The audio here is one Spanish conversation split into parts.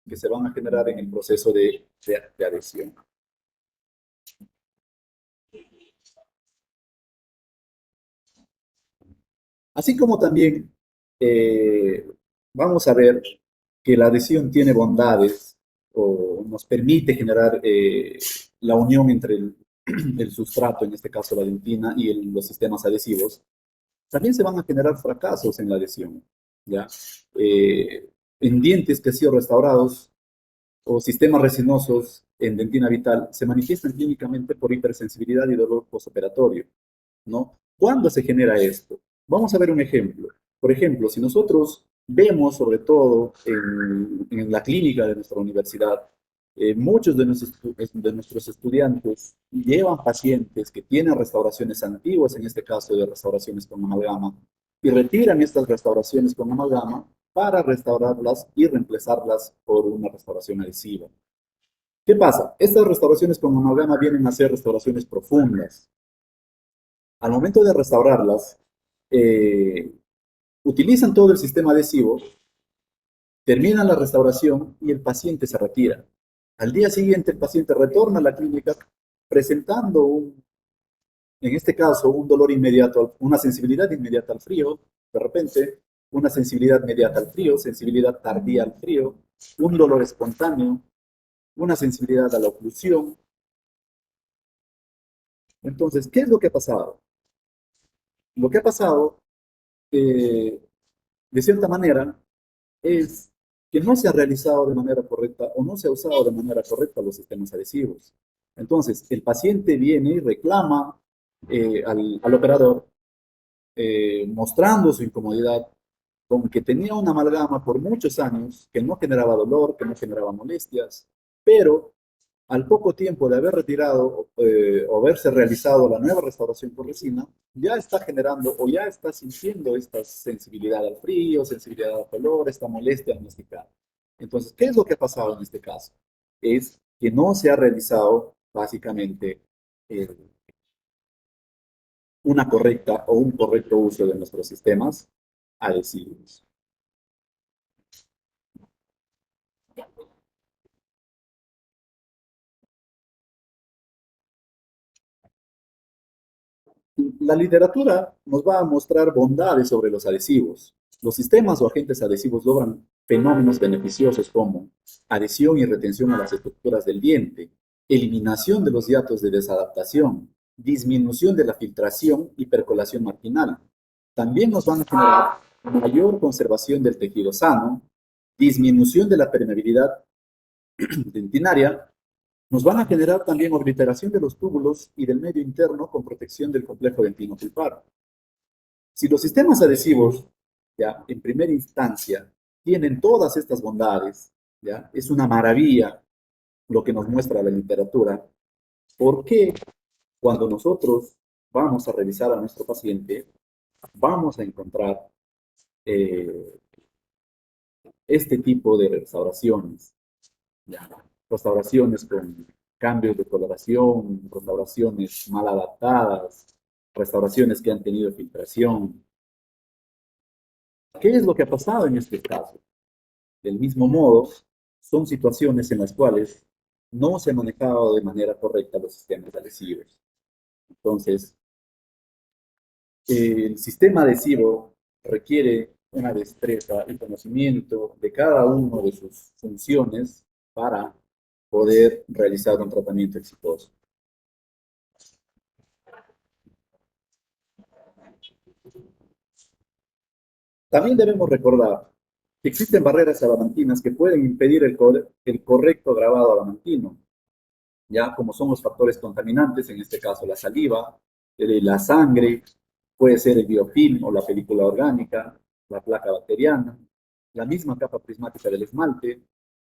que se van a generar en el proceso de adhesión. Así como también eh, vamos a ver que la adhesión tiene bondades o nos permite generar la unión entre el sustrato, en este caso la dentina, y los sistemas adhesivos. También se van a generar fracasos en la adhesión, ¿ya? Eh, en dientes que han sido restaurados o sistemas resinosos en dentina vital se manifiestan clínicamente por hipersensibilidad y dolor postoperatorio, ¿no? ¿Cuándo se genera esto? Vamos a ver un ejemplo. Por ejemplo, si nosotros vemos, sobre todo en la clínica de nuestra universidad, muchos de nuestros estudiantes llevan pacientes que tienen restauraciones antiguas, en este caso de restauraciones con amalgama, y retiran estas restauraciones con amalgama para restaurarlas y reemplazarlas por una restauración adhesiva. ¿Qué pasa? Estas restauraciones con amalgama vienen a ser restauraciones profundas. Al momento de restaurarlas, eh, utilizan todo el sistema adhesivo, terminan la restauración y el paciente se retira. Al día siguiente, el paciente retorna a la clínica presentando, en este caso, un dolor inmediato, una sensibilidad inmediata al frío, de repente, una sensibilidad inmediata al frío, sensibilidad tardía al frío, un dolor espontáneo, una sensibilidad a la oclusión. Entonces, ¿qué es lo que ha pasado? Lo que ha pasado, eh, de cierta manera, es que no se ha realizado de manera correcta o no se ha usado de manera correcta los sistemas adhesivos. Entonces, el paciente viene y reclama al operador mostrando su incomodidad con que tenía una amalgama por muchos años, que no generaba dolor, que no generaba molestias, pero al poco tiempo de haber retirado o haberse realizado la nueva restauración por resina, ya está generando o ya está sintiendo esta sensibilidad al frío, sensibilidad al calor, esta molestia diagnosticada. Entonces, ¿qué es lo que ha pasado en este caso? Es que no se ha realizado básicamente eh, una correcta o un correcto uso de nuestros sistemas adhesivos. La literatura nos va a mostrar bondades sobre los adhesivos. Los sistemas o agentes adhesivos logran fenómenos beneficiosos como adhesión y retención a las estructuras del diente, eliminación de los hiatos de desadaptación, disminución de la filtración y percolación marginal. También nos van a generar mayor conservación del tejido sano, disminución de la permeabilidad dentinaria, nos van a generar también obliteración de los túbulos y del medio interno con protección del complejo dentino-pulpar. Si los sistemas adhesivos, ya, en primera instancia, tienen todas estas bondades, ya, es una maravilla lo que nos muestra la literatura. ¿Por qué cuando nosotros vamos a revisar a nuestro paciente, vamos a encontrar eh, este tipo de restauraciones? ¿Ya? Restauraciones con cambios de coloración, restauraciones mal adaptadas, restauraciones que han tenido filtración. ¿Qué es lo que ha pasado en este caso? Del mismo modo, son situaciones en las cuales no se han manejado de manera correcta los sistemas adhesivos. Entonces, el sistema adhesivo requiere una destreza y conocimiento de cada una de sus funciones para poder realizar un tratamiento exitoso. También debemos recordar que existen barreras adamantinas que pueden impedir el correcto grabado adamantino, ya como son los factores contaminantes, en este caso la saliva, la sangre, puede ser el biofilm o la película orgánica, la placa bacteriana, la misma capa prismática del esmalte,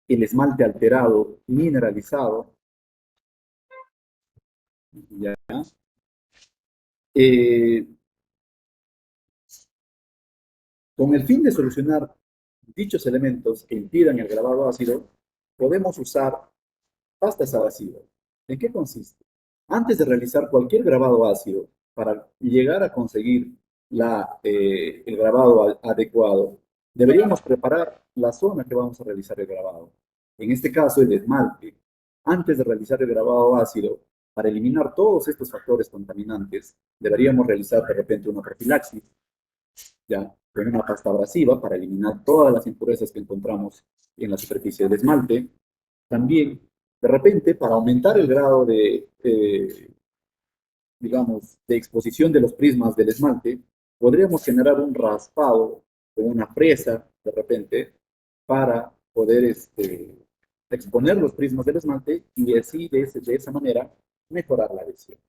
el esmalte alterado, mineralizado, ¿ya? Eh, con el fin de solucionar dichos elementos que impidan el grabado ácido, podemos usar pastas abrasivas. ¿En qué consiste? Antes de realizar cualquier grabado ácido, para llegar a conseguir el grabado adecuado, deberíamos preparar la zona que vamos a realizar el grabado. En este caso, el esmalte, antes de realizar el grabado ácido, para eliminar todos estos factores contaminantes, deberíamos realizar de repente una profilaxis, ya, con una pasta abrasiva para eliminar todas las impurezas que encontramos en la superficie del esmalte. También, de repente, para aumentar el grado digamos, de exposición de los prismas del esmalte, podríamos generar un raspado con una fresa, de repente, para poder exponer los prismas del esmalte y así, de esa manera, mejorar la adhesión.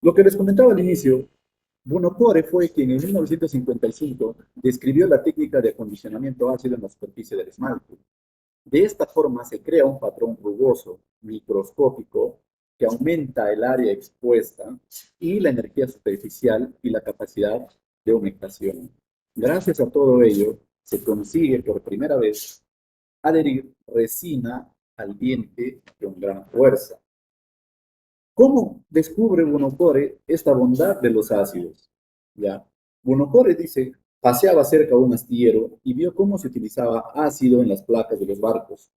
Lo que les comentaba al inicio, Buonocore fue quien en 1955 describió la técnica de acondicionamiento ácido en la superficie del esmalte. De esta forma se crea un patrón rugoso, microscópico, que aumenta el área expuesta y la energía superficial y la capacidad de humectación. Gracias a todo ello, se consigue por primera vez adherir resina al diente con gran fuerza. ¿Cómo descubre Buonocore esta bondad de los ácidos? ¿Ya? Buonocore dice, paseaba cerca de un astillero y vio cómo se utilizaba ácido en las placas de los barcos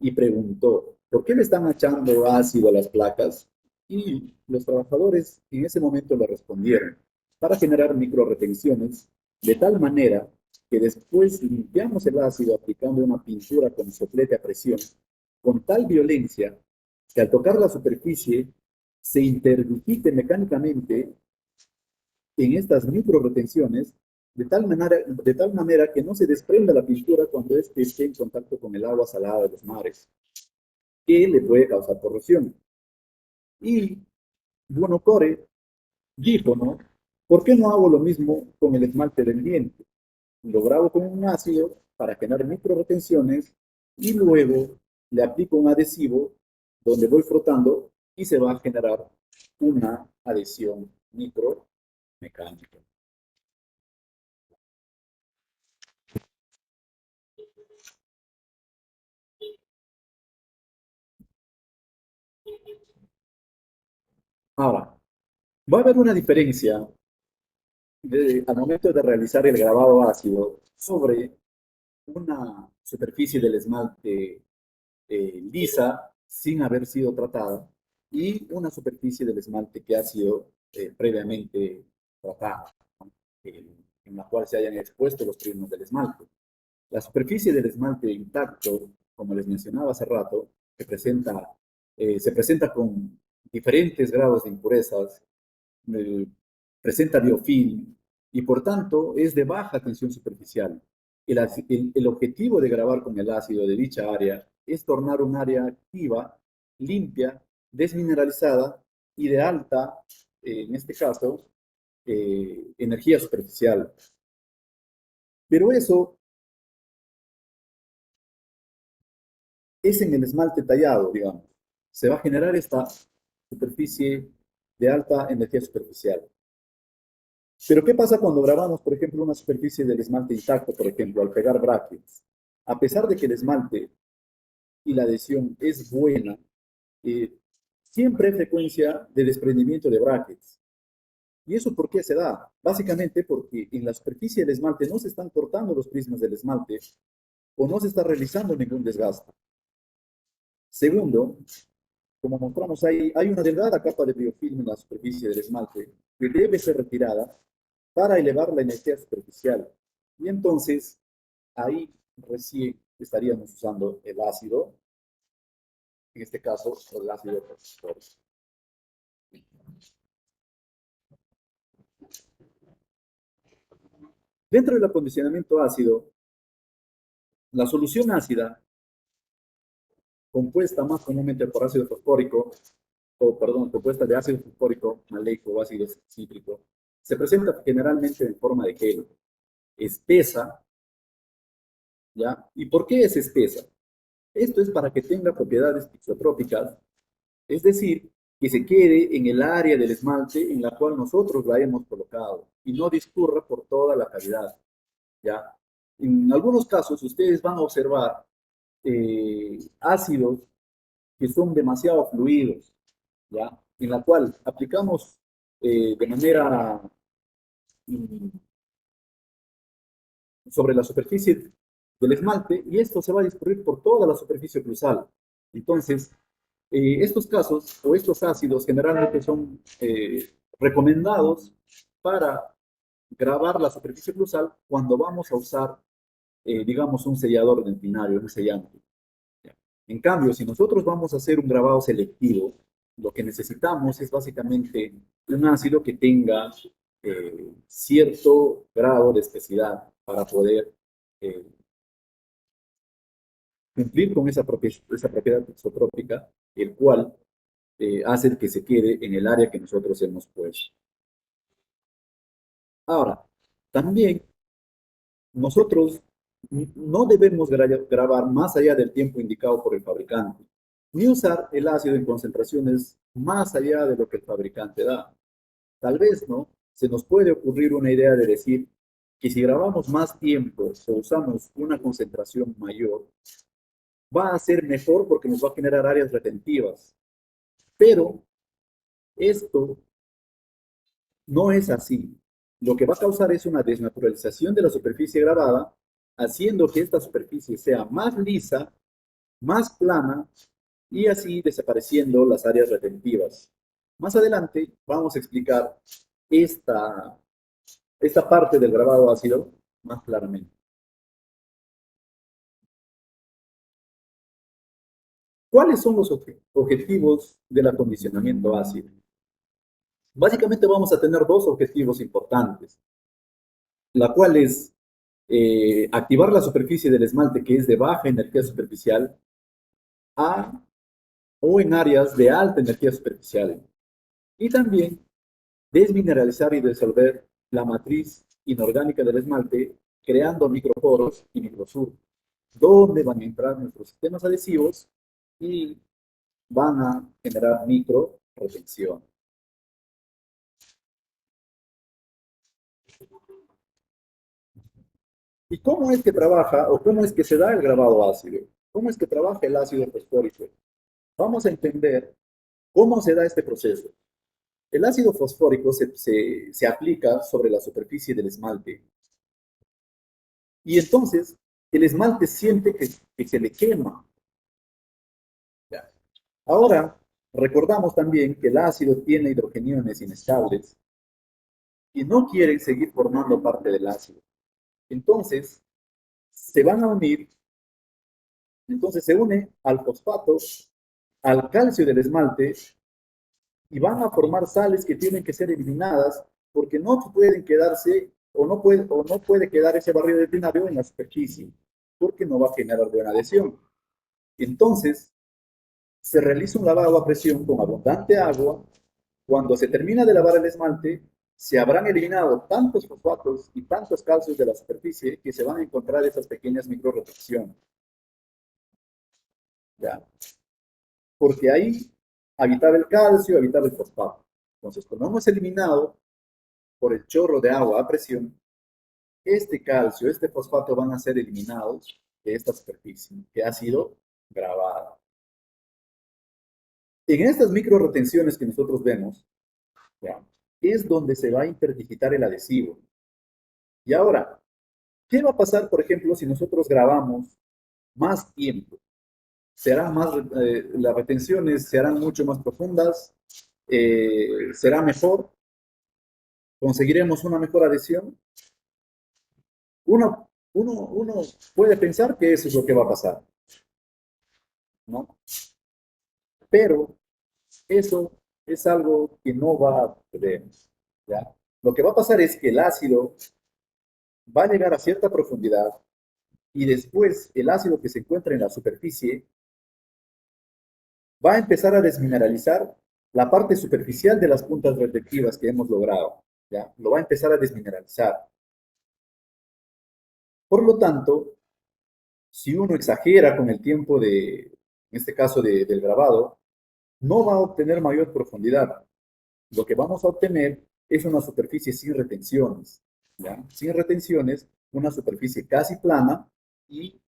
y preguntó, ¿por qué le están echando ácido a las placas? Y los trabajadores en ese momento le respondieron, para generar microretenciones, de tal manera que después limpiamos el ácido aplicando una pintura con soplete a presión, con tal violencia que al tocar la superficie se interdigite mecánicamente en estas microretenciones de tal manera que no se desprenda la pintura cuando éste esté en contacto con el agua salada de los mares, que le puede causar corrosión. Y bueno, Core dijo, ¿no? ¿Por qué no hago lo mismo con el esmalte del diente? Lo grabo con un ácido para generar microretenciones y luego le aplico un adhesivo donde voy frotando y se va a generar una adhesión micromecánica. Ahora, va a haber una diferencia al momento de realizar el grabado ácido sobre una superficie del esmalte lisa sin haber sido tratada y una superficie del esmalte que ha sido previamente tratada, ¿no? En la cual se hayan expuesto los prismas del esmalte. La superficie del esmalte intacto, como les mencionaba hace rato, se presenta con diferentes grados de impurezas, eh, presenta biofilm y por tanto es de baja tensión superficial. El objetivo de grabar con el ácido de dicha área es tornar un área activa, limpia, desmineralizada y de alta, en este caso, energía superficial. Pero eso es en el esmalte tallado, digamos. Se va a generar esta superficie de alta energía superficial. Pero ¿qué pasa cuando grabamos, por ejemplo, una superficie del esmalte intacto, por ejemplo, al pegar brackets? A pesar de que el esmalte y la adhesión es buena, eh, siempre hay frecuencia de desprendimiento de brackets. ¿Y eso por qué se da? Básicamente porque en la superficie del esmalte no se están cortando los prismas del esmalte o no se está realizando ningún desgaste. Segundo, como mostramos ahí, hay una delgada capa de biofilm en la superficie del esmalte que debe ser retirada para elevar la energía superficial. Y entonces, ahí recién estaríamos usando el ácido, en este caso, el ácido fosfórico. Dentro del acondicionamiento ácido, la solución ácida, compuesta más comúnmente por ácido fosfórico, o perdón, compuesta de ácido fosfórico, maleico o ácido cítrico, se presenta generalmente en forma de gel, espesa, ¿ya? ¿Y por qué es espesa? Esto es para que tenga propiedades pixotrópicas, es decir, que se quede en el área del esmalte en la cual nosotros la hemos colocado y no discurra por toda la cavidad, ¿ya? En algunos casos ustedes van a observar ácidos que son demasiado fluidos, ¿ya? En la cual aplicamos de manera sobre la superficie del esmalte y esto se va a discurrir por toda la superficie cruzal. Entonces, estos casos o estos ácidos generalmente son recomendados para grabar la superficie cruzal cuando vamos a usar, digamos, un sellador dentinario, un sellante. En cambio, si nosotros vamos a hacer un grabado selectivo, lo que necesitamos es básicamente un ácido que tenga cierto grado de espesidad para poder eh, cumplir con esa propiedad isotrópica, el cual hace que se quede en el área que nosotros hemos puesto. Ahora, también nosotros no debemos grabar más allá del tiempo indicado por el fabricante, ni usar el ácido en concentraciones más allá de lo que el fabricante da. Tal vez, ¿no? Se nos puede ocurrir una idea de decir que si grabamos más tiempo o usamos una concentración mayor, va a ser mejor porque nos va a generar áreas retentivas. Pero esto no es así. Lo que va a causar es una desnaturalización de la superficie grabada, haciendo que esta superficie sea más lisa, más plana y así desapareciendo las áreas retentivas. Más adelante vamos a explicar esta, esta parte del grabado ácido más claramente. ¿Cuáles son los objetivos del acondicionamiento ácido? Básicamente vamos a tener dos objetivos importantes, la cual es activar la superficie del esmalte que es de baja energía superficial a o en áreas de alta energía superficial. Y también desmineralizar y disolver la matriz inorgánica del esmalte creando microporos y microsurcos, donde van a entrar nuestros sistemas adhesivos y van a generar micro retención. ¿Y cómo es que trabaja o cómo es que se da el grabado ácido? ¿Cómo es que trabaja el ácido fosfórico? Vamos a entender cómo se da este proceso. El ácido fosfórico se aplica sobre la superficie del esmalte y entonces el esmalte siente que se le quema. ¿Ya? Ahora, recordamos también que el ácido tiene hidrogeniones inestables y no quieren seguir formando parte del ácido. Entonces, se van a unir, entonces se une al fosfato, al calcio del esmalte y van a formar sales que tienen que ser eliminadas porque no pueden quedarse o no puede quedar ese barrido de binario en la superficie porque no va a generar buena adhesión. Entonces, se realiza un lavado a presión con abundante agua. Cuando se termina de lavar el esmalte, se habrán eliminado tantos fosfatos y tantos calcios de la superficie que se van a encontrar esas pequeñas microretracciones. ¿Ya? Porque ahí habitaba el calcio, habitaba el fosfato. Entonces, como hemos eliminado por el chorro de agua a presión, este calcio, este fosfato van a ser eliminados de esta superficie que ha sido grabada. En estas micro retenciones que nosotros vemos, ¿ya? Es donde se va a interdigitar el adhesivo. Y ahora, ¿qué va a pasar, por ejemplo, si nosotros grabamos más tiempo? Serán más, las retenciones serán mucho más profundas, será mejor, conseguiremos una mejor adhesión. Uno puede pensar que eso es lo que va a pasar, ¿no? Pero eso es algo que no va a suceder, ¿ya? Lo que va a pasar es que el ácido va a llegar a cierta profundidad y después el ácido que se encuentra en la superficie va a empezar a desmineralizar la parte superficial de las puntas retentivas que hemos logrado, ¿ya? Lo va a empezar a desmineralizar. Por lo tanto, si uno exagera con el tiempo en este caso del grabado, no va a obtener mayor profundidad. Lo que vamos a obtener es una superficie sin retenciones, ¿ya? Sin retenciones, una superficie casi plana y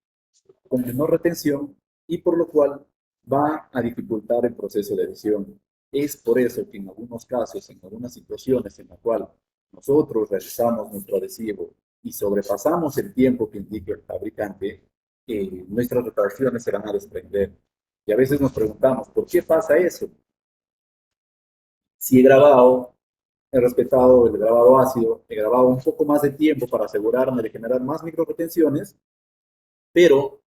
con menor retención y por lo cual va a dificultar el proceso de adhesión. Es por eso que en algunos casos, en algunas situaciones en la cual nosotros realizamos nuestro adhesivo y sobrepasamos el tiempo que indica el fabricante, nuestras reparaciones se van a desprender. Y a veces nos preguntamos, ¿por qué pasa eso? Si he grabado, he respetado el grabado ácido, he grabado un poco más de tiempo para asegurarme de generar más micro retenciones, pero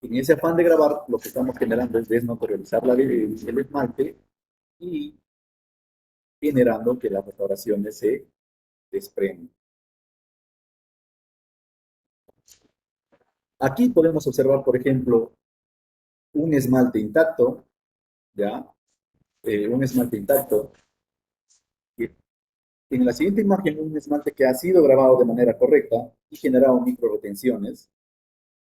en ese afán de grabar, lo que estamos generando es desnaturalizar el esmalte y generando que las restauraciones se desprendan. Aquí podemos observar, por ejemplo, un esmalte intacto, ¿ya? Un esmalte intacto. En la siguiente imagen, un esmalte que ha sido grabado de manera correcta y generado micro retenciones.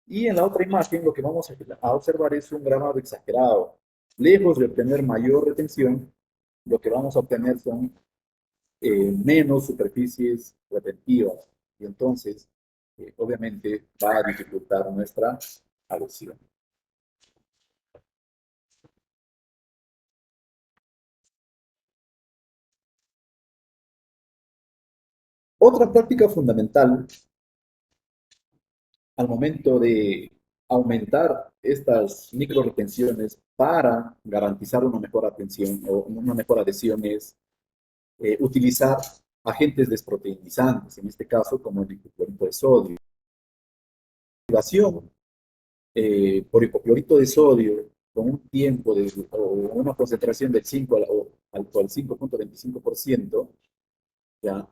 Y en la otra imagen, lo que vamos a observar es un grabado exagerado. Lejos de obtener mayor retención, lo que vamos a obtener son menos superficies retentivas. Y entonces, obviamente, va a dificultar nuestra adhesión. Otra práctica fundamental al momento de aumentar estas micro retenciones para garantizar una mejor atención o una mejor adhesión es utilizar agentes desproteinizantes, en este caso como el hipoclorito de sodio. Activación por hipoclorito de sodio con un tiempo o una concentración del 5 al 5,25%, ¿ya?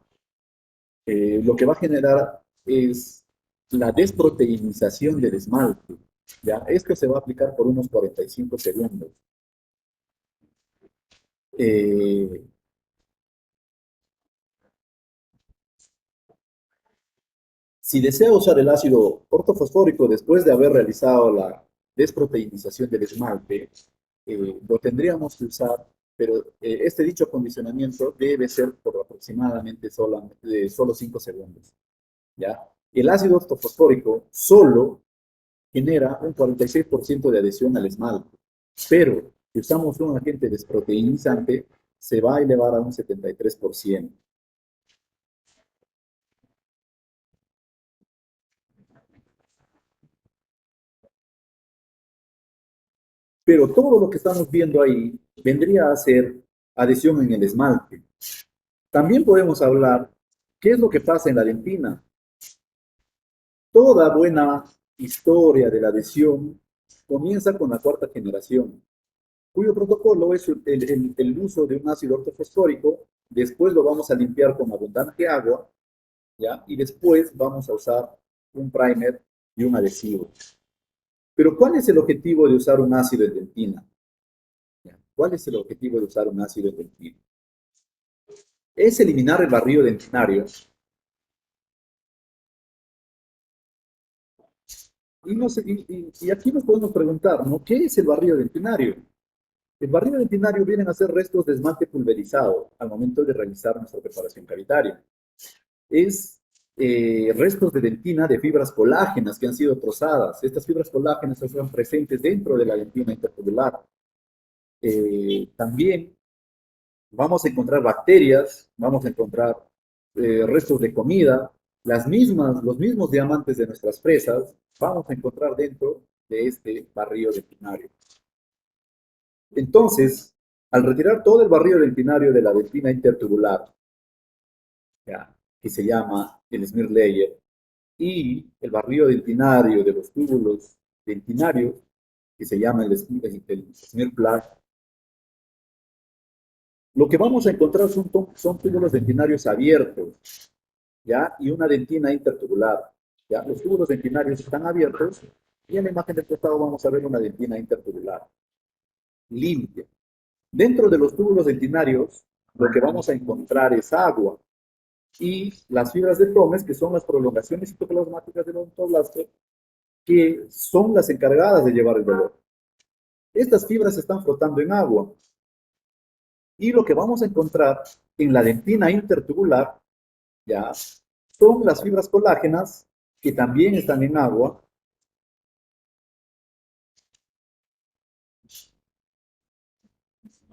Lo que va a generar es la desproteinización del esmalte. ¿Ya? Esto se va a aplicar por unos 45 segundos. Eh, si desea usar el ácido ortofosfórico después de haber realizado la desproteinización del esmalte, lo tendríamos que usar, pero este dicho acondicionamiento debe ser por aproximadamente solo 5 segundos. ¿Ya? El ácido ortofosfórico solo genera un 46% de adhesión al esmalte, pero si usamos un agente desproteinizante, se va a elevar a un 73%. Pero todo lo que estamos viendo ahí vendría a ser adhesión en el esmalte. También podemos hablar qué es lo que pasa en la dentina. Toda buena historia de la adhesión comienza con la cuarta generación, cuyo protocolo es el uso de un ácido ortofosfórico. Después lo vamos a limpiar con abundante agua, ¿ya? Y después vamos a usar un primer y un adhesivo. Pero ¿cuál es el objetivo de usar un ácido en dentina? ¿Ya? ¿Cuál es el objetivo de usar un ácido en dentina? Es eliminar el barrido dentinario. Y aquí nos podemos preguntar, ¿no? ¿Qué es el barrido dentinario? El barrido dentinario vienen a ser restos de esmalte pulverizado al momento de realizar nuestra preparación cavitaria. Es restos de dentina de fibras colágenas que han sido trozadas. Estas fibras colágenas están presentes dentro de la dentina intertubular. También vamos a encontrar bacterias, vamos a encontrar restos de comida, los mismos diamantes de nuestras presas, vamos a encontrar dentro de este barrido dentinario. Entonces, al retirar todo el barrido dentinario de la dentina intertubular, ¿ya? Que se llama el smear layer, y el barrido dentinario de los túbulos dentinarios, que se llama el smear plug, lo que vamos a encontrar son túbulos dentinarios abiertos, ¿ya? Y una dentina intertubular, ¿ya? Los túbulos dentinarios están abiertos y en la imagen del costado vamos a ver una dentina intertubular limpia. Dentro de los túbulos dentinarios, lo que vamos a encontrar es agua y las fibras de Tomes, que son las prolongaciones citoplasmáticas del odontoblasto, que son las encargadas de llevar el dolor. Estas fibras están flotando en agua y lo que vamos a encontrar en la dentina intertubular, ya, son las fibras colágenas que también están en agua.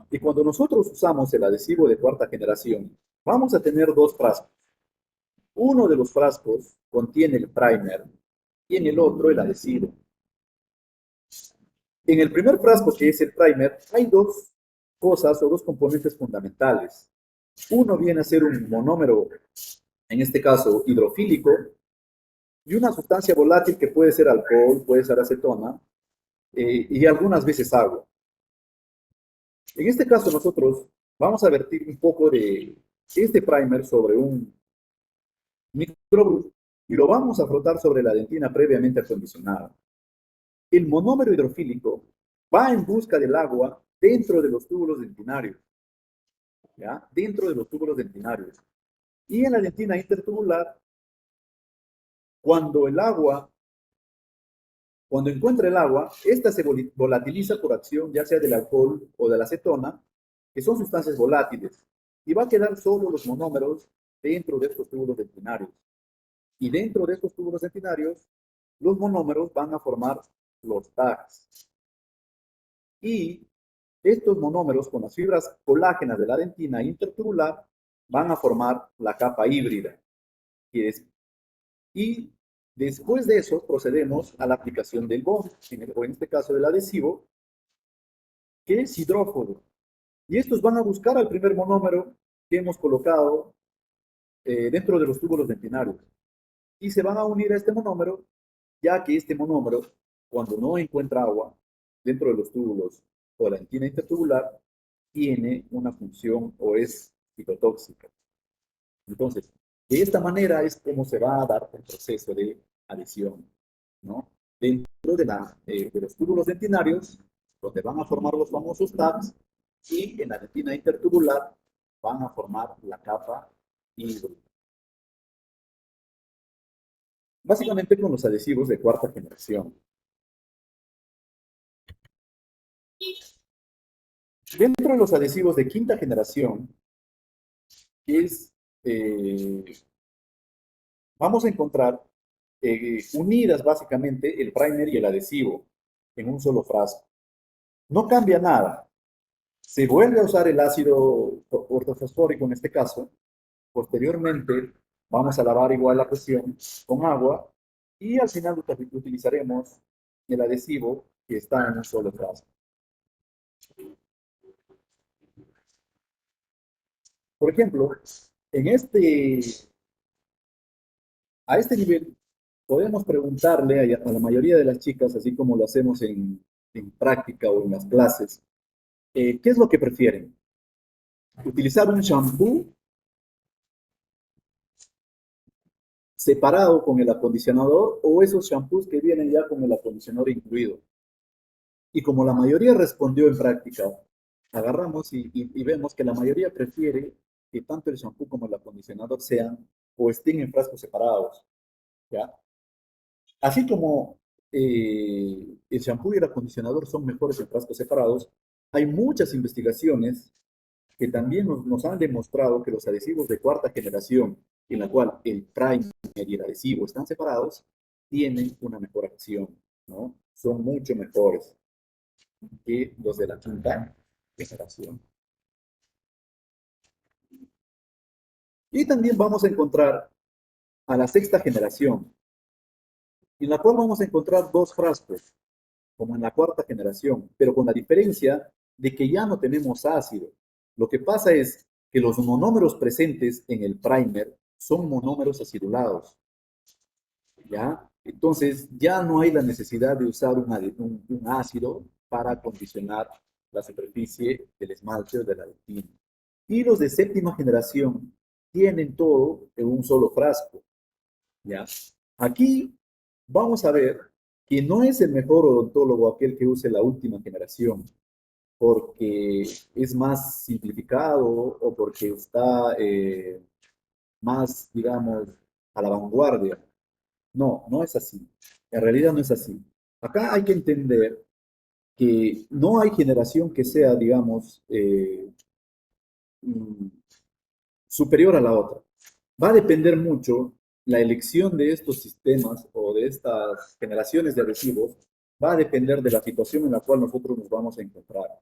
Y cuando nosotros usamos el adhesivo de cuarta generación, vamos a tener dos frascos. Uno de los frascos contiene el primer y en el otro el adhesivo. En el primer frasco, que es el primer, hay dos cosas o dos componentes fundamentales. Uno viene a ser un monómero, en este caso hidrofílico, y una sustancia volátil que puede ser alcohol, puede ser acetona, y algunas veces agua. En este caso nosotros vamos a vertir un poco de este primer sobre un microbús y lo vamos a frotar sobre la dentina previamente acondicionada. El monómero hidrofílico va en busca del agua dentro de los túbulos dentinarios, ¿ya? Dentro de los túbulos dentinarios. Y en la dentina intertubular, cuando el agua, cuando encuentra el agua, esta se volatiliza por acción ya sea del alcohol o de la acetona, que son sustancias volátiles, y va a quedar solo los monómeros dentro de estos túbulos dentinarios. Y dentro de estos túbulos dentinarios, los monómeros van a formar los tags. Y estos monómeros con las fibras colágenas de la dentina intertubular van a formar la capa híbrida. Y después de eso procedemos a la aplicación del bond, o en este caso del adhesivo, que es hidrófobo. Y estos van a buscar al primer monómero que hemos colocado dentro de los túbulos dentinarios. Y se van a unir a este monómero, ya que este monómero, cuando no encuentra agua dentro de los túbulos o la dentina intertubular, tiene una función o es citotóxica. Entonces, de esta manera es como se va a dar el proceso de adhesión, ¿no? Dentro de los túbulos dentinarios, donde van a formar los famosos tabs, y en la dentina intertubular van a formar la capa híbrida. Básicamente con los adhesivos de cuarta generación. Dentro de los adhesivos de quinta generación, es, eh, vamos a encontrar unidas básicamente el primer y el adhesivo en un solo frasco. No cambia nada. Se vuelve a usar el ácido ortofosfórico en este caso. Posteriormente vamos a lavar igual la presión con agua y al final utilizaremos el adhesivo que está en un solo frasco. Por ejemplo, en a este nivel podemos preguntarle a la mayoría de las chicas, así como lo hacemos en práctica o en las clases, ¿qué es lo que prefieren? ¿Utilizar un shampoo separado con el acondicionador o esos shampoos que vienen ya con el acondicionador incluido? Y como la mayoría respondió en práctica, agarramos y vemos que la mayoría prefiere que tanto el shampoo como el acondicionador sean o estén en frascos separados, ¿ya? Así como el shampoo y el acondicionador son mejores en frascos separados, hay muchas investigaciones que también nos han demostrado que los adhesivos de cuarta generación, en la cual el primer y el adhesivo están separados, tienen una mejor acción, ¿no? Son mucho mejores que los de la quinta generación. Y también vamos a encontrar a la sexta generación, en la cual vamos a encontrar dos frascos, como en la cuarta generación, pero con la diferencia de que ya no tenemos ácido. Lo que pasa es que los monómeros presentes en el primer son monómeros acidulados, ¿ya? Entonces ya no hay la necesidad de usar un ácido para acondicionar la superficie del esmalte o de la dentina. Y los de séptima generación tienen todo en un solo frasco, ¿ya? Aquí vamos a ver que no es el mejor odontólogo aquel que use la última generación, porque es más simplificado o porque está más, digamos, a la vanguardia. No, no es así. En realidad no es así. Acá hay que entender que no hay generación que sea, digamos, mm, superior a la otra. Va a depender mucho la elección de estos sistemas o de estas generaciones de adhesivos, va a depender de la situación en la cual nosotros nos vamos a encontrar.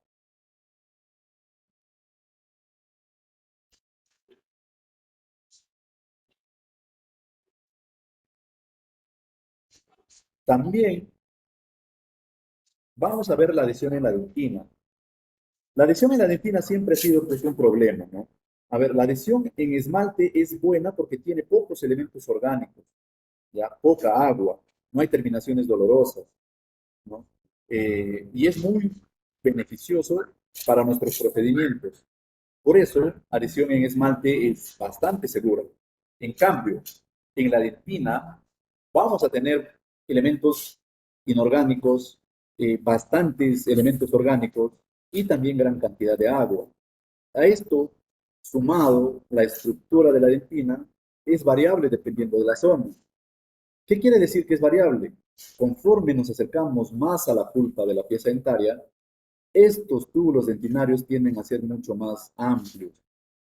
También vamos a ver la adhesión en la dentina. La adhesión en la dentina siempre ha sido pues, un problema, ¿no? A ver, la adhesión en esmalte es buena porque tiene pocos elementos orgánicos, ya poca agua, no hay terminaciones dolorosas, ¿no? Y es muy beneficioso para nuestros procedimientos. Por eso, adhesión en esmalte es bastante segura. En cambio, en la dentina vamos a tener elementos inorgánicos, bastantes elementos orgánicos y también gran cantidad de agua. A esto, sumado la estructura de la dentina, es variable dependiendo de la zona. ¿Qué quiere decir que es variable? Conforme nos acercamos más a la pulpa de la pieza dentaria, estos túbulos dentinarios tienden a ser mucho más amplios,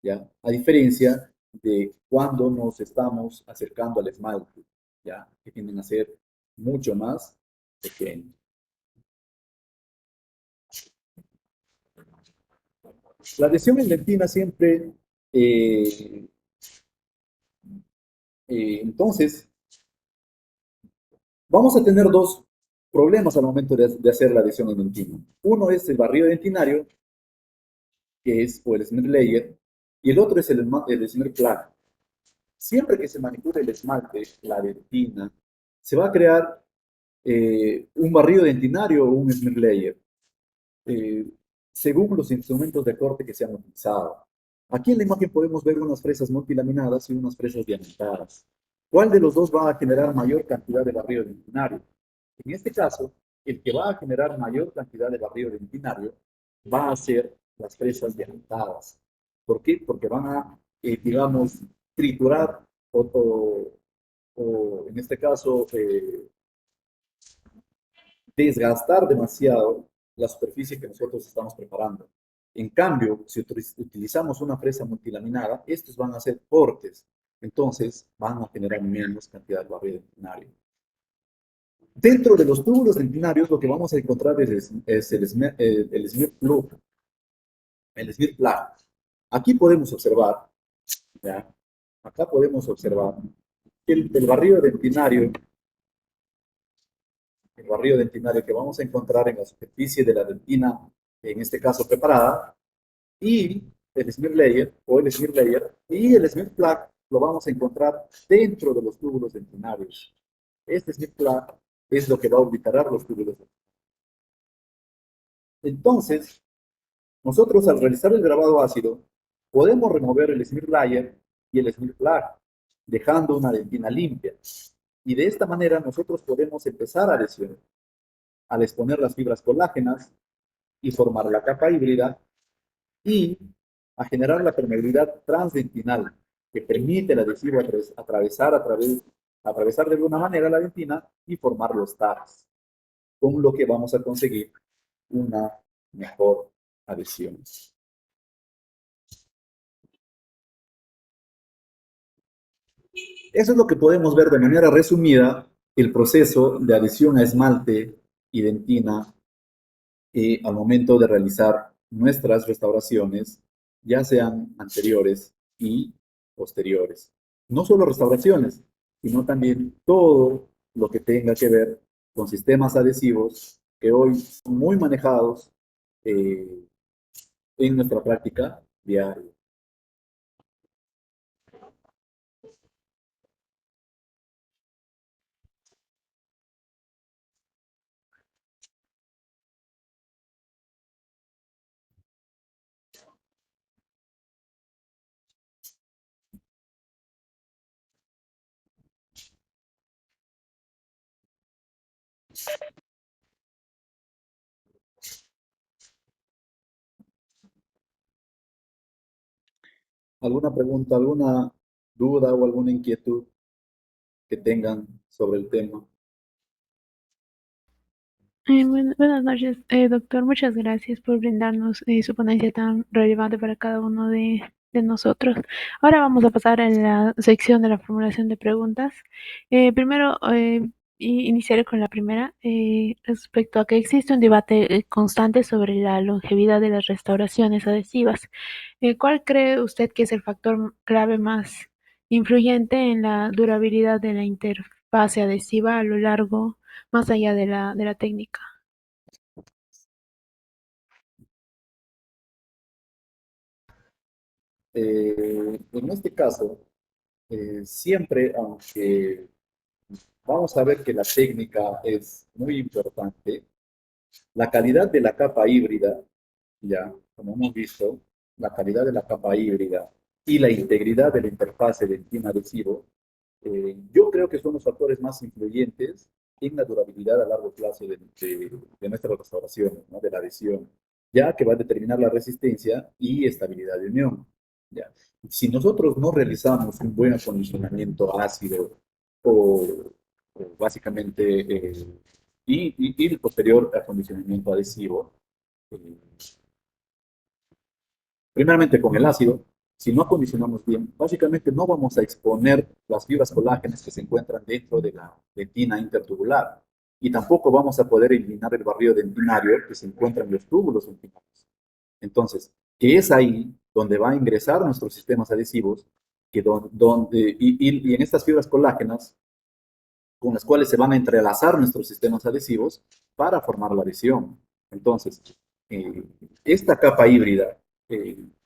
¿ya? A diferencia de cuando nos estamos acercando al esmalte, ¿ya? Que tienden a ser mucho más pequeños. La adhesión en dentina siempre, eh, entonces, vamos a tener dos problemas al momento de hacer la adhesión en dentina. Uno es el barrido dentinario, que es o el smear layer, y el otro es el smear plaque. Siempre que se manipule el esmalte, la dentina, se va a crear un barrido dentinario o un smear layer, eh, según los instrumentos de corte que se han utilizado. Aquí en la imagen podemos ver unas fresas multilaminadas y unas fresas diamantadas. ¿Cuál de los dos va a generar mayor cantidad de barrido dentinario? En este caso, el que va a generar mayor cantidad de barrido dentinario va a ser las fresas diamantadas. ¿Por qué? Porque van a, digamos, triturar o en este caso, desgastar demasiado la superficie que nosotros estamos preparando. En cambio, si utilizamos una fresa multilaminada, estos van a ser cortes, entonces van a generar menos cantidad de barrido dentinario. Dentro de los túbulos dentinarios, lo que vamos a encontrar es el smear plug, el smear plug. Aquí podemos observar, ¿ya? Acá podemos observar que el barrido dentinario que vamos a encontrar en la superficie de la dentina, en este caso preparada, y el smear layer o el smear layer y el smear plaque lo vamos a encontrar dentro de los túbulos dentinarios. Este smear plaque es lo que va a obliterar los túbulos dentinarios. Entonces, nosotros al realizar el grabado ácido, podemos remover el smear layer y el smear plaque, dejando una dentina limpia. Y de esta manera nosotros podemos empezar a lesionar, al exponer las fibras colágenas y formar la capa híbrida y a generar la permeabilidad transdentinal que permite al adhesivo atravesar de alguna manera la dentina y formar los tags, con lo que vamos a conseguir una mejor adhesión. Eso es lo que podemos ver de manera resumida, el proceso de adhesión a esmalte y dentina al momento de realizar nuestras restauraciones, ya sean anteriores y posteriores. No solo restauraciones, sino también todo lo que tenga que ver con sistemas adhesivos que hoy son muy manejados eh, en nuestra práctica diaria. ¿Alguna pregunta, alguna duda o alguna inquietud que tengan sobre el tema? Buenas noches, doctor. Muchas gracias por brindarnos su ponencia tan relevante para cada uno de nosotros. Ahora vamos a pasar a la sección de la formulación de preguntas. Primero, iniciaré con la primera, respecto a que existe un debate constante sobre la longevidad de las restauraciones adhesivas. ¿Cuál cree usted que es el factor clave más influyente en la durabilidad de la interfase adhesiva a lo largo más allá de la técnica. En este caso, siempre, aunque vamos a ver que la técnica es muy importante, la calidad de la capa híbrida, ya, como hemos visto, la calidad de la capa híbrida y la integridad de la interfase dentina-adhesivo, yo creo que son los factores más influyentes en la durabilidad a largo plazo de nuestras restauraciones, ¿no? De la adhesión, ya que va a determinar la resistencia y estabilidad de unión. ¿Ya? Si nosotros no realizamos un buen acondicionamiento ácido o, o básicamente y el posterior acondicionamiento adhesivo, eh, primeramente con el ácido, si no acondicionamos bien, básicamente no vamos a exponer las fibras colágenas que se encuentran dentro de la dentina intertubular. Y tampoco vamos a poder eliminar el barrido dentinario que se encuentra en los túbulos dentinarios. Entonces, que es ahí donde va a ingresar nuestros sistemas adhesivos, y en estas fibras colágenas con las cuales se van a entrelazar nuestros sistemas adhesivos para formar la adhesión. Entonces, eh, esta capa híbrida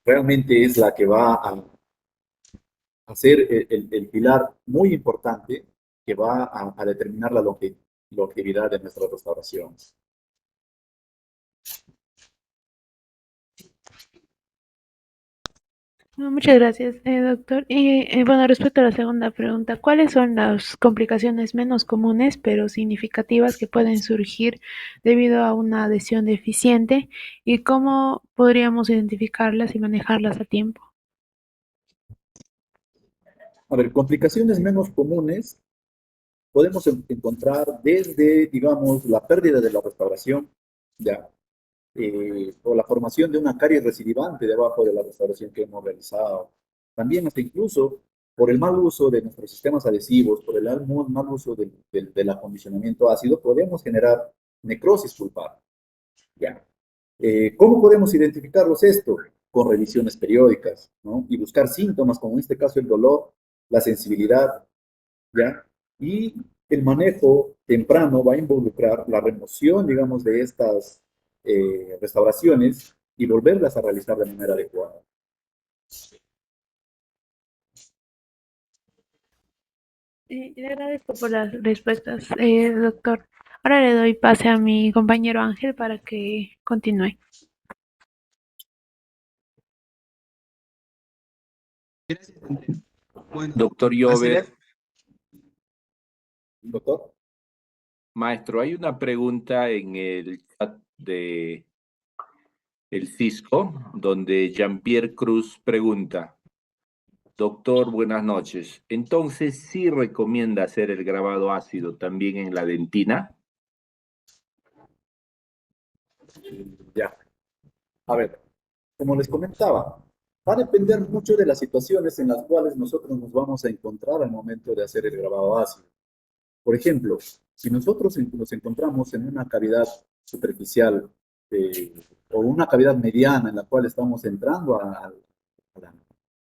realmente es la que va a ser el pilar muy importante que va a determinar la longevidad de nuestras restauraciones. No, muchas gracias, doctor. Y bueno, respecto a la segunda pregunta, ¿cuáles son las complicaciones menos comunes pero significativas que pueden surgir debido a una adhesión deficiente y cómo podríamos identificarlas y manejarlas a tiempo? A ver, complicaciones menos comunes podemos encontrar desde, digamos, la pérdida de la restauración, ya, o la formación de una caries recidivante debajo de la restauración que hemos realizado. También hasta incluso por el mal uso de nuestros sistemas adhesivos, por el mal uso del acondicionamiento ácido, podemos generar necrosis pulpar. ¿Ya? ¿Cómo podemos identificarlos esto? Con revisiones periódicas, ¿no? Y buscar síntomas, como en este caso el dolor, la sensibilidad, ¿ya? Y el manejo temprano va a involucrar la remoción, digamos, de estas restauraciones y volverlas a realizar de manera adecuada. Le agradezco por las respuestas, doctor. Ahora le doy pase a mi compañero Ángel para que continúe. Doctor Jover, Doctor, maestro, hay una pregunta en el chat de el Cisco, donde Jean-Pierre Cruz pregunta, doctor, buenas noches. Entonces, ¿sí recomienda hacer el grabado ácido también en la dentina? ya. A ver, como les comentaba, va a depender mucho de las situaciones en las cuales nosotros nos vamos a encontrar al momento de hacer el grabado ácido. Por ejemplo, si nosotros nos encontramos en una cavidad superficial o una cavidad mediana en la cual estamos entrando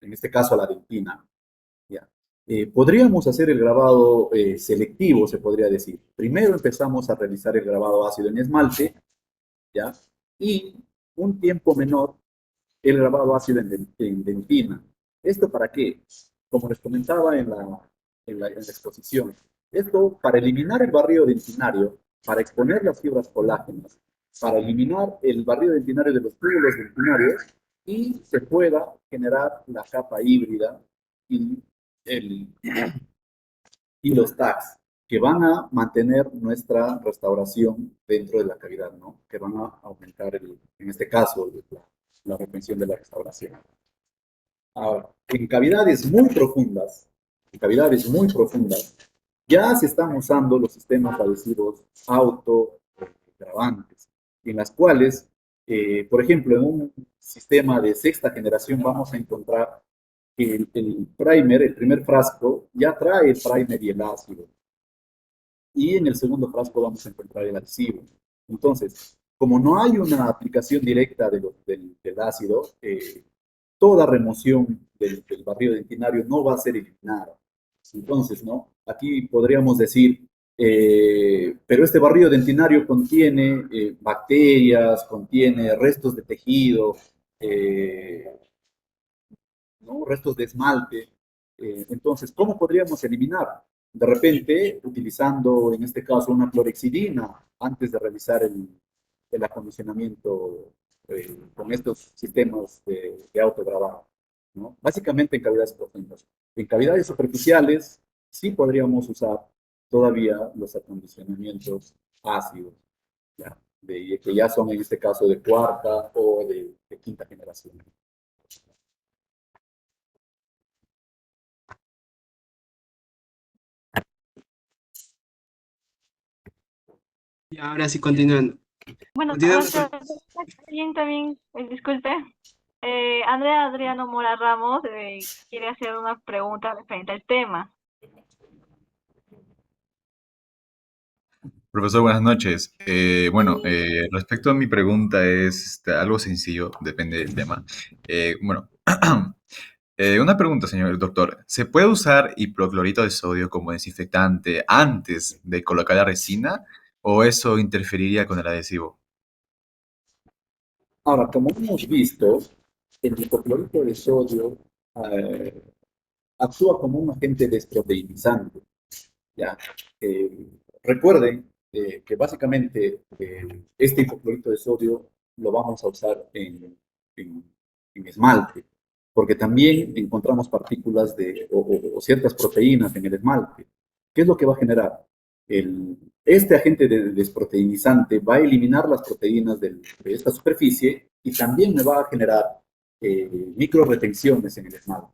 en este caso a la dentina, ¿ya? Podríamos hacer el grabado selectivo, se podría decir. Primero empezamos a realizar el grabado ácido en esmalte, ¿ya? Y un tiempo menor el grabado ácido en dentina. ¿Esto para qué? Como les comentaba en la exposición, esto para eliminar el barrido dentinario, para exponer las fibras colágenas, para eliminar el barrido dentinario de los túbulos dentinarios y se pueda generar la capa híbrida y, el, y los tags que van a mantener nuestra restauración dentro de la cavidad, ¿no? Que van a aumentar, en este caso, la retención de la restauración. Ahora, en cavidades muy profundas, ya se están usando los sistemas adhesivos autogravantes, en las cuales, por ejemplo, en un sistema de sexta generación vamos a encontrar que el primer, el primer frasco, ya trae el primer y el ácido. Y en el segundo frasco vamos a encontrar el adhesivo. Entonces, como no hay una aplicación directa del ácido, toda remoción del barrido dentinario no va a ser eliminada. Entonces, ¿no? Aquí podríamos decir, Pero este barrido dentinario contiene bacterias, contiene restos de tejido, eh, ¿no? Restos de esmalte. Entonces, ¿cómo podríamos eliminar? De repente, utilizando en este caso una clorexidina antes de realizar el acondicionamiento con estos sistemas de autograbado, ¿no? Básicamente en cavidades profundas. En cavidades superficiales sí podríamos usar todavía los acondicionamientos ácidos, ¿ya? Que ya son en este caso de cuarta o de quinta generación. Y ahora sí, continuando. Bueno, Continuamos con... también, disculpe. Andrea Adriano Mora Ramos quiere hacer una pregunta referente al tema. Profesor, buenas noches. Respecto a mi pregunta es algo sencillo, depende del tema. Bueno, una pregunta, señor doctor. ¿Se puede usar hipoclorito de sodio como desinfectante antes de colocar la resina o eso interferiría con el adhesivo? Ahora, como hemos visto, el hipoclorito de sodio eh, actúa como un agente desproteinizante. ¿Ya? Recuerden que básicamente este hipoclorito de sodio lo vamos a usar en- en esmalte, porque también encontramos partículas o ciertas proteínas en el esmalte. ¿Qué es lo que va a generar? Este agente desproteinizante va a eliminar las proteínas de esta superficie y también me va a generar micro retenciones en el esmalte.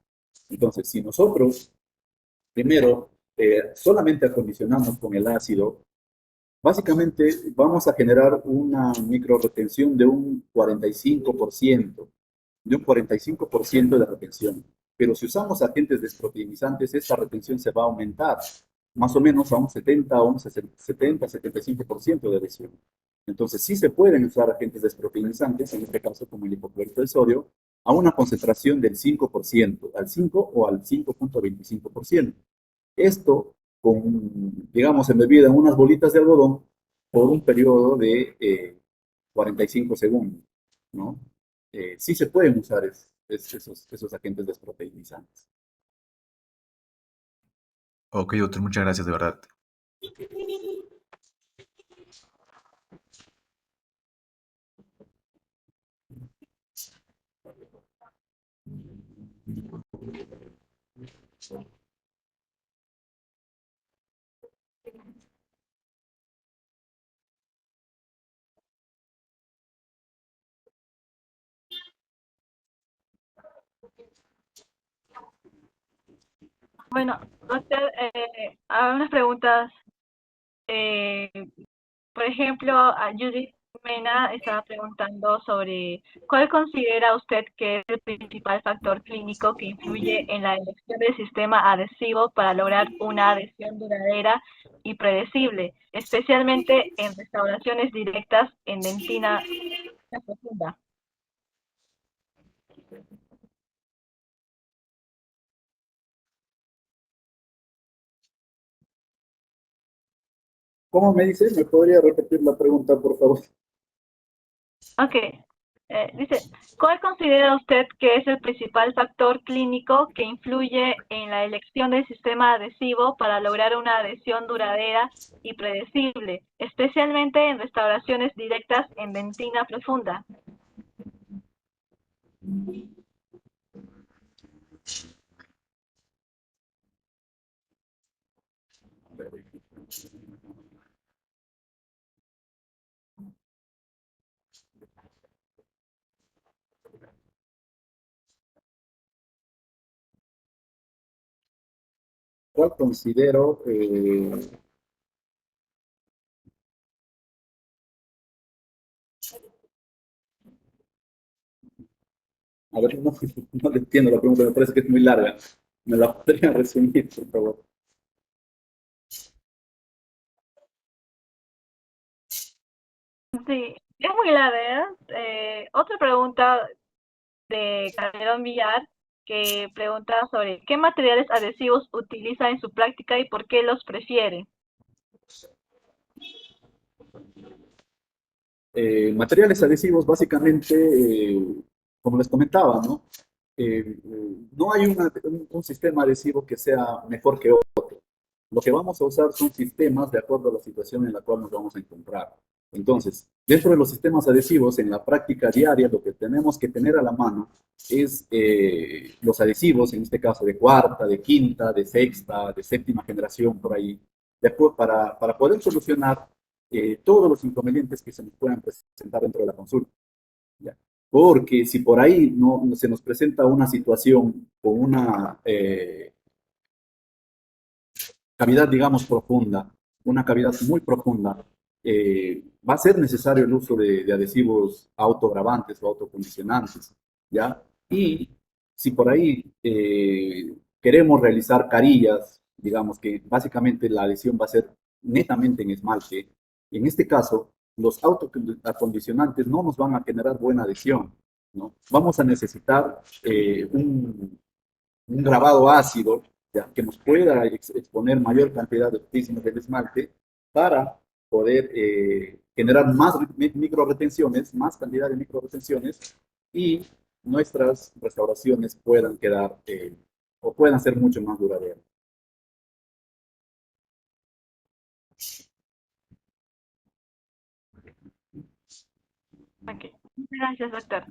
Entonces, si nosotros primero solamente acondicionamos con el ácido, básicamente vamos a generar una micro retención de un 45% de retención. Pero si usamos agentes desproteinizantes, esta retención se va a aumentar más o menos a un 70-75% de adhesión. Entonces, sí se pueden usar agentes desproteinizantes, en este caso como el hipoclorito de sodio, a una concentración del 5%, al 5 o al 5,25%. Esto, digamos, embebida en unas bolitas de algodón por un periodo de 45 segundos, ¿no? Sí se pueden usar esos agentes desproteinizantes. Ok, doctor, muchas gracias, de verdad. Bueno, doctor, hay unas preguntas. eh, por ejemplo, a Judith Mena estaba preguntando sobre ¿cuál considera usted que es el principal factor clínico que influye en la elección del sistema adhesivo para lograr una adhesión duradera y predecible, especialmente en restauraciones directas en dentina profunda? ¿Cómo me dice? ¿Me podría repetir la pregunta, por favor? Ok. Dice, ¿cuál considera usted que es el principal factor clínico que influye en la elección del sistema adhesivo para lograr una adhesión duradera y predecible, especialmente en restauraciones directas en dentina profunda? ¿Cuál considero? A ver, no, no le entiendo la pregunta, me parece que es muy larga. ¿Me la podría resumir, por favor? Sí, es muy larga. Otra pregunta de Calderón Villar que pregunta sobre qué materiales adhesivos utiliza en su práctica y por qué los prefiere. Materiales adhesivos, básicamente, como les comentaba, ¿no? No hay un sistema adhesivo que sea mejor que otro. Lo que vamos a usar son sistemas de acuerdo a la situación en la cual nos vamos a encontrar. Entonces, dentro de los sistemas adhesivos, en la práctica diaria, lo que tenemos que tener a la mano es los adhesivos, en este caso de cuarta, de quinta, de sexta, de séptima generación, por ahí, para poder solucionar todos los inconvenientes que se nos puedan presentar dentro de la consulta. ¿Ya? Porque si por ahí no se nos presenta una situación con una cavidad, digamos, profunda, una cavidad muy profunda, va a ser necesario el uso de adhesivos autogravantes o autocondicionantes, ¿ya? Y si por ahí queremos realizar carillas, digamos que básicamente la adhesión va a ser netamente en esmalte, en este caso, los autocondicionantes no nos van a generar buena adhesión, ¿no? Vamos a necesitar un grabado ácido, ya, que nos pueda exponer mayor cantidad de prístamos del esmalte para poder generar más micro retenciones, más cantidad de micro retenciones y nuestras restauraciones puedan quedar o puedan ser mucho más duraderas. Ok, gracias, doctor.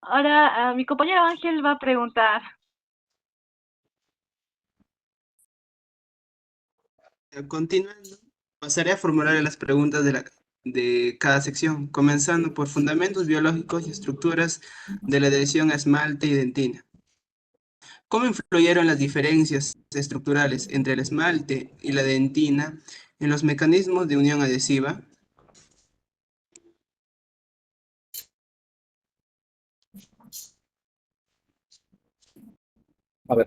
Ahora, mi compañero Ángel va a preguntar. Continuando, pasaré a formular las preguntas de cada sección, comenzando por fundamentos biológicos y estructuras de la adhesión a esmalte y dentina. ¿Cómo influyeron las diferencias estructurales entre el esmalte y la dentina en los mecanismos de unión adhesiva? A ver,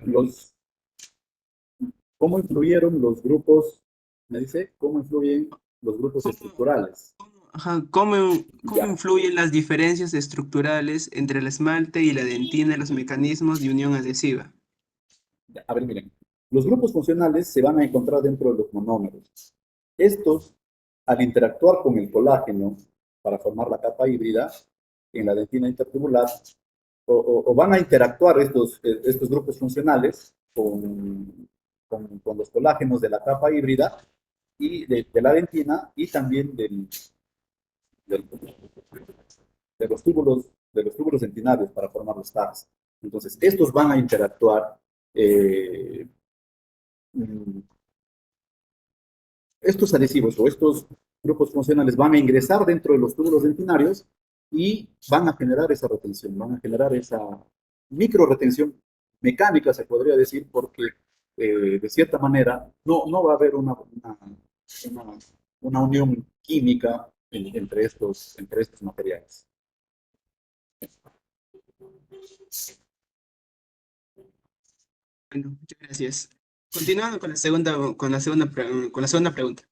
¿cómo influyeron los grupos? Me dice, ¿cómo influyen los grupos ¿Cómo, estructurales? ajá, cómo Ya, influyen las diferencias estructurales entre el esmalte y la dentina en los mecanismos de unión adhesiva? ya. A ver, miren, los grupos funcionales se van a encontrar dentro de los monómeros. Estos, al interactuar con el colágeno para formar la capa híbrida en la dentina intertubular, o van a interactuar estos grupos funcionales con los colágenos de la capa híbrida y de la dentina y también del- de los túbulos dentinarios para formar los TARS. Entonces, estos van a interactuar eh, mm, estos adhesivos o estos grupos funcionales van a ingresar dentro de los túbulos dentinarios y van a generar esa retención, van a generar esa micro retención mecánica, se podría decir, porque de cierta manera no va a haber una, una unión química entre estos materiales. Bueno, muchas gracias. Continuando con con la segunda pregunta.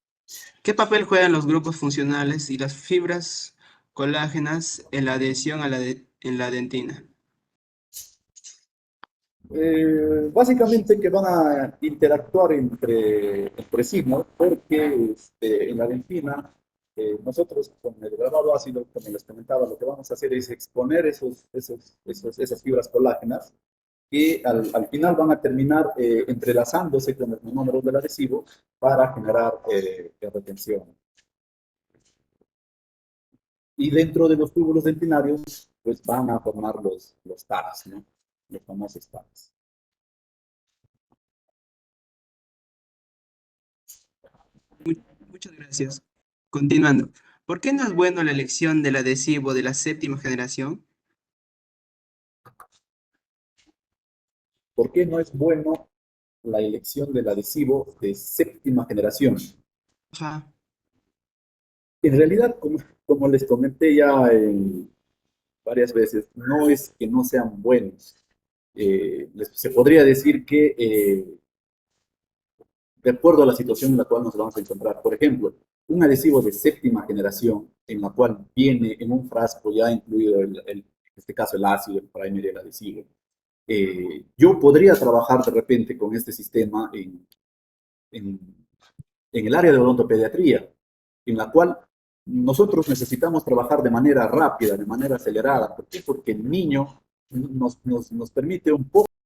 ¿Qué papel juegan los grupos funcionales y las fibras colágenas en la adhesión en la dentina? Básicamente que van a interactuar entre sí, ¿no? Porque en la dentina, nosotros con el grabado ácido, como les comentaba, lo que vamos a hacer es exponer esas fibras colágenas que al final van a terminar entrelazándose con los monómeros del adhesivo para generar retención. Y dentro de los túbulos dentinarios, pues van a formar los TARS, ¿no? Los famosos TARS. Muchas gracias. Continuando. ¿Por qué no es bueno la elección del adhesivo de la séptima generación? ¿Por qué no es bueno la elección del adhesivo de séptima generación? Ajá. En realidad, como les comenté ya varias veces, no es que no sean buenos. Se podría decir que de acuerdo a la situación en la cual nos vamos a encontrar, por ejemplo, un adhesivo de séptima generación, en la cual viene en un frasco ya incluido, en este caso, el ácido, el primer y el adhesivo, yo podría trabajar de repente con este sistema en en el área de odontopediatría, en la cual nosotros necesitamos trabajar de manera rápida, de manera acelerada. ¿Por qué? Porque el niño nos permite un poco